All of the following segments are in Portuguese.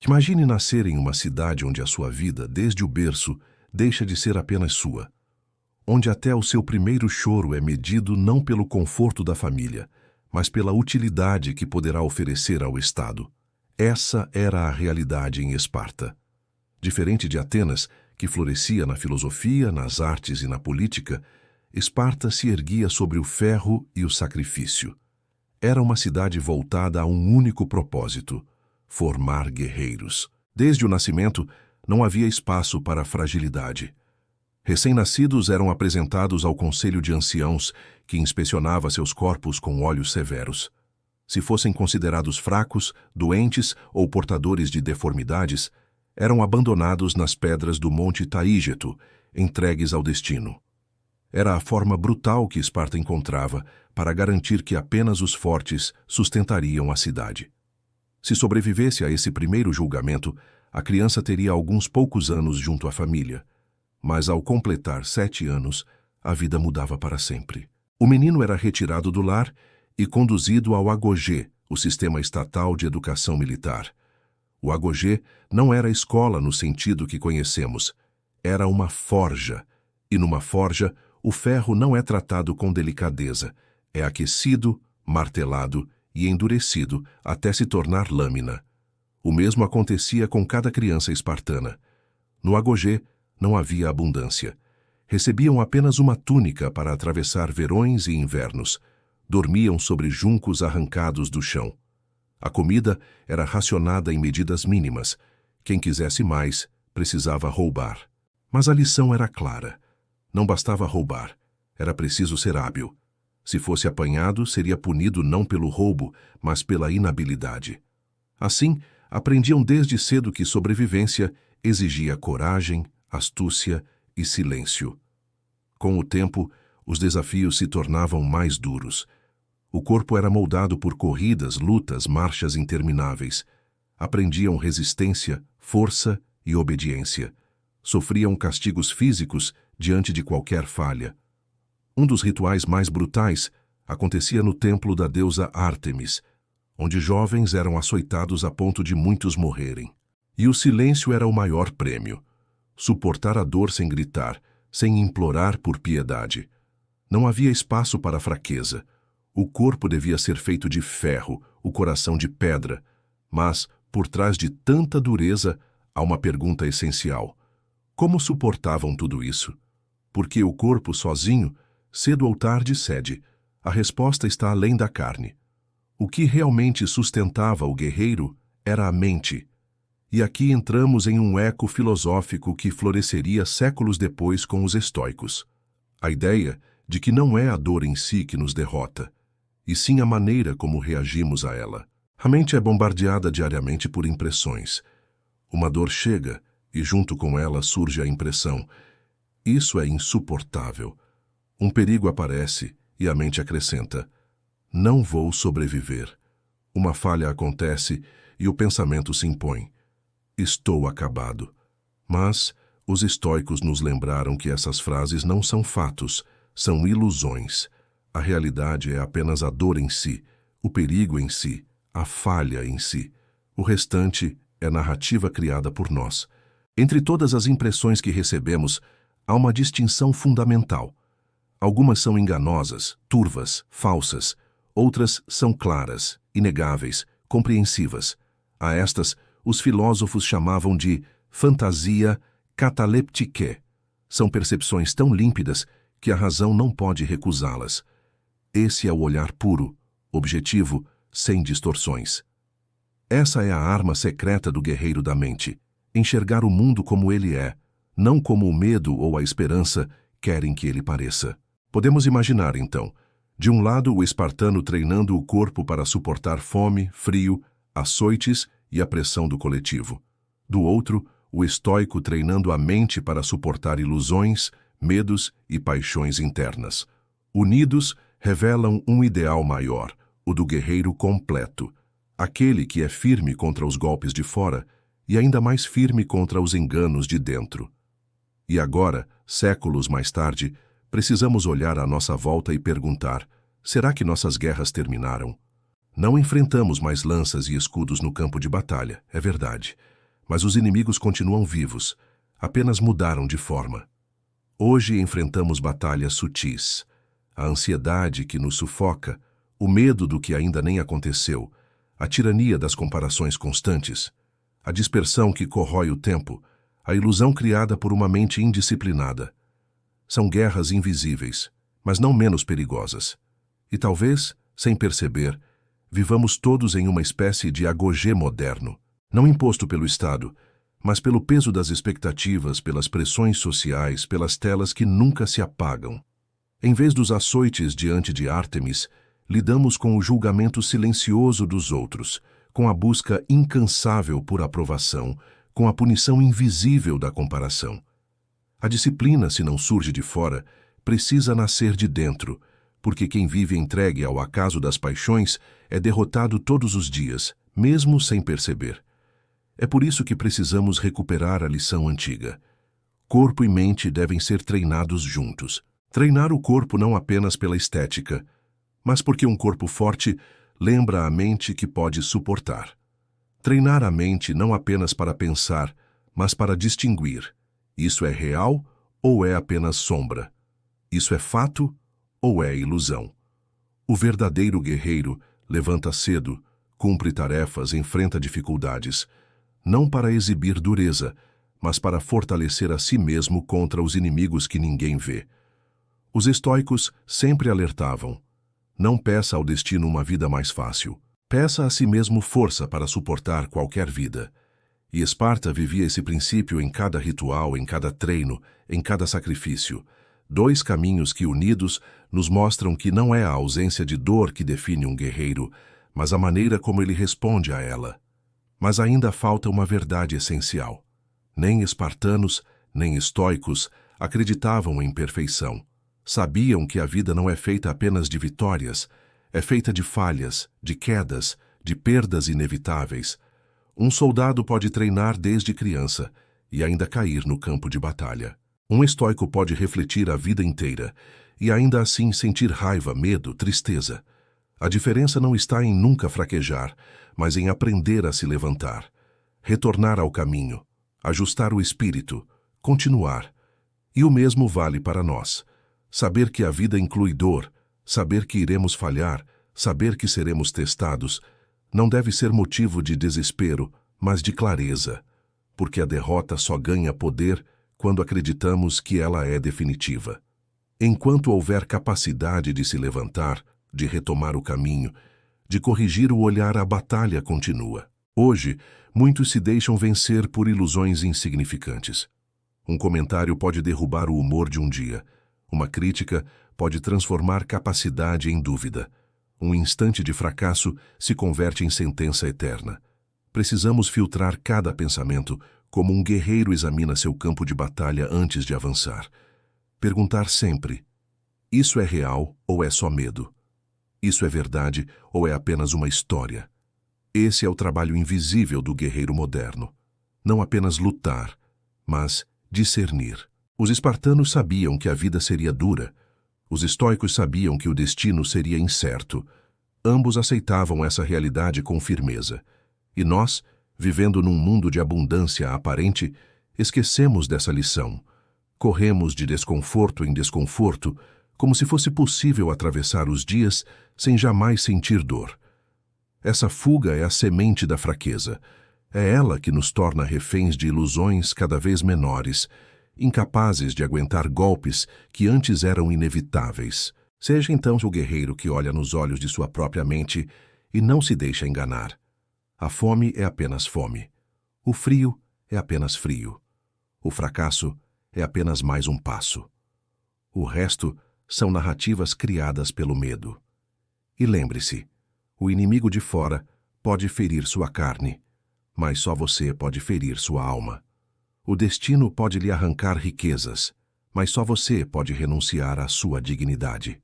Imagine nascer em uma cidade onde a sua vida, desde o berço, deixa de ser apenas sua. Onde até o seu primeiro choro é medido não pelo conforto da família, mas pela utilidade que poderá oferecer ao Estado. Essa era a realidade em Esparta. Diferente de Atenas, que florescia na filosofia, nas artes e na política, Esparta se erguia sobre o ferro e o sacrifício. Era uma cidade voltada a um único propósito: formar guerreiros. Desde o nascimento, não havia espaço para fragilidade. Recém-nascidos eram apresentados ao conselho de anciãos, que inspecionava seus corpos com olhos severos. Se fossem considerados fracos, doentes ou portadores de deformidades, eram abandonados nas pedras do Monte Taígeto, entregues ao destino. Era a forma brutal que Esparta encontrava para garantir que apenas os fortes sustentariam a cidade. Se sobrevivesse a esse primeiro julgamento, a criança teria alguns poucos anos junto à família. Mas ao completar 7 anos, a vida mudava para sempre. O menino era retirado do lar e conduzido ao Agogê, o sistema estatal de educação militar. O Agogê não era escola no sentido que conhecemos. Era uma forja. E numa forja, o ferro não é tratado com delicadeza. É aquecido, martelado e endurecido até se tornar lâmina. O mesmo acontecia com cada criança espartana. No Agogê não havia abundância. Recebiam apenas uma túnica para atravessar verões e invernos. Dormiam sobre juncos arrancados do chão. A comida era racionada em medidas mínimas. Quem quisesse mais, precisava roubar. Mas a lição era clara. Não bastava roubar. Era preciso ser hábil. Se fosse apanhado, seria punido não pelo roubo, mas pela inabilidade. Assim, aprendiam desde cedo que sobrevivência exigia coragem, astúcia e silêncio. Com o tempo, os desafios se tornavam mais duros. O corpo era moldado por corridas, lutas, marchas intermináveis. Aprendiam resistência, força e obediência. Sofriam castigos físicos diante de qualquer falha. Um dos rituais mais brutais acontecia no templo da deusa Ártemis, onde jovens eram açoitados a ponto de muitos morrerem. E o silêncio era o maior prêmio. Suportar a dor sem gritar, sem implorar por piedade. Não havia espaço para fraqueza. O corpo devia ser feito de ferro, o coração de pedra. Mas, por trás de tanta dureza, há uma pergunta essencial. Como suportavam tudo isso? Porque o corpo sozinho, cedo ou tarde, cede. A resposta está além da carne. O que realmente sustentava o guerreiro era a mente. E aqui entramos em um eco filosófico que floresceria séculos depois com os estoicos. A ideia de que não é a dor em si que nos derrota, e sim a maneira como reagimos a ela. A mente é bombardeada diariamente por impressões. Uma dor chega e junto com ela surge a impressão. Isso é insuportável. Um perigo aparece e a mente acrescenta: não vou sobreviver. Uma falha acontece e o pensamento se impõe: estou acabado. Mas os estoicos nos lembraram que essas frases não são fatos, são ilusões. A realidade é apenas a dor em si, o perigo em si, a falha em si. O restante é narrativa criada por nós. Entre todas as impressões que recebemos, há uma distinção fundamental. Algumas são enganosas, turvas, falsas. Outras são claras, inegáveis, compreensivas. A estas, os filósofos chamavam de fantasia cataleptique. São percepções tão límpidas que a razão não pode recusá-las. Esse é o olhar puro, objetivo, sem distorções. Essa é a arma secreta do guerreiro da mente: enxergar o mundo como ele é, não como o medo ou a esperança querem que ele pareça. Podemos imaginar, então, de um lado o espartano treinando o corpo para suportar fome, frio, açoites e a pressão do coletivo. Do outro, o estoico treinando a mente para suportar ilusões, medos e paixões internas. Unidos, revelam um ideal maior, o do guerreiro completo, aquele que é firme contra os golpes de fora e ainda mais firme contra os enganos de dentro. E agora, séculos mais tarde, precisamos olhar à nossa volta e perguntar: será que nossas guerras terminaram? Não enfrentamos mais lanças e escudos no campo de batalha, é verdade, mas os inimigos continuam vivos, apenas mudaram de forma. Hoje enfrentamos batalhas sutis. A ansiedade que nos sufoca, o medo do que ainda nem aconteceu, a tirania das comparações constantes, a dispersão que corrói o tempo, a ilusão criada por uma mente indisciplinada. São guerras invisíveis, mas não menos perigosas. E talvez, sem perceber, vivamos todos em uma espécie de agogê moderno, não imposto pelo Estado, mas pelo peso das expectativas, pelas pressões sociais, pelas telas que nunca se apagam. Em vez dos açoites diante de Ártemis, lidamos com o julgamento silencioso dos outros, com a busca incansável por aprovação, com a punição invisível da comparação. A disciplina, se não surge de fora, precisa nascer de dentro, porque quem vive entregue ao acaso das paixões é derrotado todos os dias, mesmo sem perceber. É por isso que precisamos recuperar a lição antiga. Corpo e mente devem ser treinados juntos. Treinar o corpo não apenas pela estética, mas porque um corpo forte lembra a mente que pode suportar. Treinar a mente não apenas para pensar, mas para distinguir. Isso é real ou é apenas sombra? Isso é fato ou é ilusão? O verdadeiro guerreiro levanta cedo, cumpre tarefas, enfrenta dificuldades, não para exibir dureza, mas para fortalecer a si mesmo contra os inimigos que ninguém vê. Os estoicos sempre alertavam: não peça ao destino uma vida mais fácil. Peça a si mesmo força para suportar qualquer vida. E Esparta vivia esse princípio em cada ritual, em cada treino, em cada sacrifício. Dois caminhos que, unidos, nos mostram que não é a ausência de dor que define um guerreiro, mas a maneira como ele responde a ela. Mas ainda falta uma verdade essencial. Nem espartanos, nem estoicos acreditavam em perfeição. Sabiam que a vida não é feita apenas de vitórias, é feita de falhas, de quedas, de perdas inevitáveis. Um soldado pode treinar desde criança e ainda cair no campo de batalha. Um estoico pode refletir a vida inteira e ainda assim sentir raiva, medo, tristeza. A diferença não está em nunca fraquejar, mas em aprender a se levantar, retornar ao caminho, ajustar o espírito, continuar. E o mesmo vale para nós. Saber que a vida inclui dor, saber que iremos falhar, saber que seremos testados, não deve ser motivo de desespero, mas de clareza, porque a derrota só ganha poder quando acreditamos que ela é definitiva. Enquanto houver capacidade de se levantar, de retomar o caminho, de corrigir o olhar, a batalha continua. Hoje, muitos se deixam vencer por ilusões insignificantes. Um comentário pode derrubar o humor de um dia. Uma crítica pode transformar capacidade em dúvida. Um instante de fracasso se converte em sentença eterna. Precisamos filtrar cada pensamento como um guerreiro examina seu campo de batalha antes de avançar. Perguntar sempre: isso é real ou é só medo? Isso é verdade ou é apenas uma história? Esse é o trabalho invisível do guerreiro moderno. Não apenas lutar, mas discernir. Os espartanos sabiam que a vida seria dura. Os estoicos sabiam que o destino seria incerto. Ambos aceitavam essa realidade com firmeza. E nós, vivendo num mundo de abundância aparente, esquecemos dessa lição. Corremos de desconforto em desconforto, como se fosse possível atravessar os dias sem jamais sentir dor. Essa fuga é a semente da fraqueza. É ela que nos torna reféns de ilusões cada vez menores, incapazes de aguentar golpes que antes eram inevitáveis. Seja então o guerreiro que olha nos olhos de sua própria mente e não se deixa enganar. A fome é apenas fome. O frio é apenas frio. O fracasso é apenas mais um passo. O resto são narrativas criadas pelo medo. E lembre-se, o inimigo de fora pode ferir sua carne, mas só você pode ferir sua alma. O destino pode lhe arrancar riquezas, mas só você pode renunciar à sua dignidade.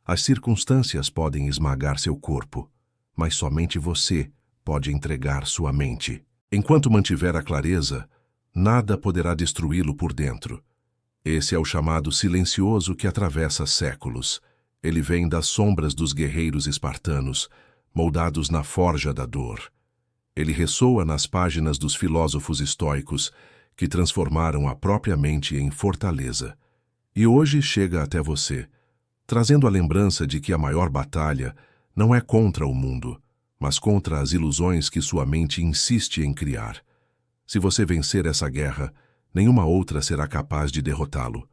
As circunstâncias podem esmagar seu corpo, mas somente você pode entregar sua mente. Enquanto mantiver a clareza, nada poderá destruí-lo por dentro. Esse é o chamado silencioso que atravessa séculos. Ele vem das sombras dos guerreiros espartanos, moldados na forja da dor. Ele ressoa nas páginas dos filósofos estoicos que transformaram a própria mente em fortaleza. E hoje chega até você, trazendo a lembrança de que a maior batalha não é contra o mundo, mas contra as ilusões que sua mente insiste em criar. Se você vencer essa guerra, nenhuma outra será capaz de derrotá-lo.